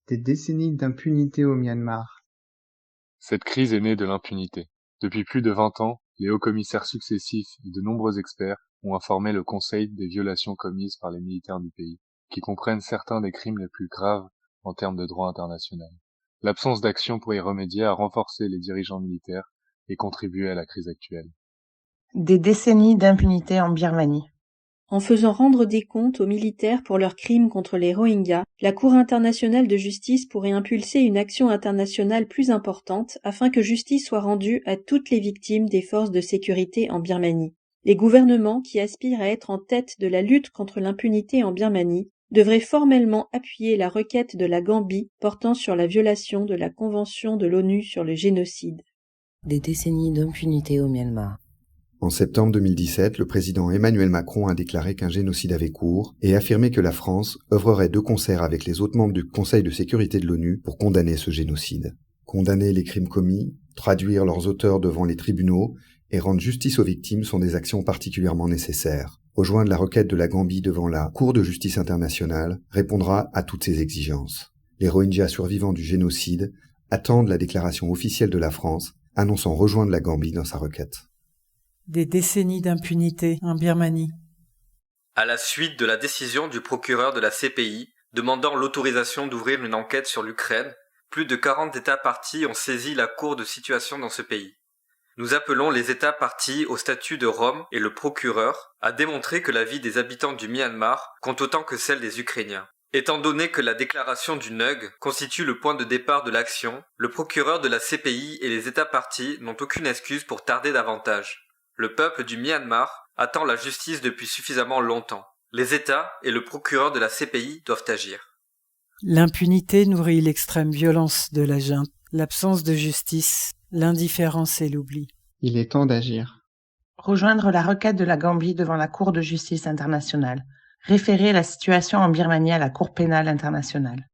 Des décennies d'impunité au Myanmar. Cette crise est née de l'impunité. Depuis plus de 20 ans, les hauts-commissaires successifs et de nombreux experts ont informé le Conseil des violations commises par les militaires du pays, qui comprennent certains des crimes les plus graves en termes de droit international. L'absence d'action pour y remédier a renforcé les dirigeants militaires et contribué à la crise actuelle. Des décennies d'impunité en Birmanie. En faisant rendre des comptes aux militaires pour leurs crimes contre les Rohingyas, la Cour internationale de justice pourrait impulser une action internationale plus importante afin que justice soit rendue à toutes les victimes des forces de sécurité en Birmanie. Les gouvernements qui aspirent à être en tête de la lutte contre l'impunité en Birmanie devraient formellement appuyer la requête de la Gambie portant sur la violation de la Convention de l'ONU sur le génocide. Des décennies d'impunité au Myanmar. En septembre 2017, le président Emmanuel Macron a déclaré qu'un génocide avait cours et affirmé que la France œuvrerait de concert avec les autres membres du Conseil de sécurité de l'ONU pour condamner ce génocide. Condamner les crimes commis, traduire leurs auteurs devant les tribunaux et rendre justice aux victimes sont des actions particulièrement nécessaires. Rejoindre la requête de la Gambie devant la Cour de justice internationale répondra à toutes ces exigences. Les Rohingyas survivants du génocide attendent la déclaration officielle de la France annonçant rejoindre la Gambie dans sa requête. Des décennies d'impunité en Birmanie. À la suite de la décision du procureur de la CPI demandant l'autorisation d'ouvrir une enquête sur l'Ukraine, plus de 40 États parties ont saisi la Cour de situation dans ce pays. Nous appelons les États parties au statut de Rome et le procureur à démontrer que la vie des habitants du Myanmar compte autant que celle des Ukrainiens. Étant donné que la déclaration du NUG constitue le point de départ de l'action, le procureur de la CPI et les États parties n'ont aucune excuse pour tarder davantage. Le peuple du Myanmar attend la justice depuis suffisamment longtemps. Les États et le procureur de la CPI doivent agir. L'impunité nourrit l'extrême violence de la junte, l'absence de justice, l'indifférence et l'oubli. Il est temps d'agir. Rejoindre la requête de la Gambie devant la Cour de justice internationale. Référer la situation en Birmanie à la Cour pénale internationale.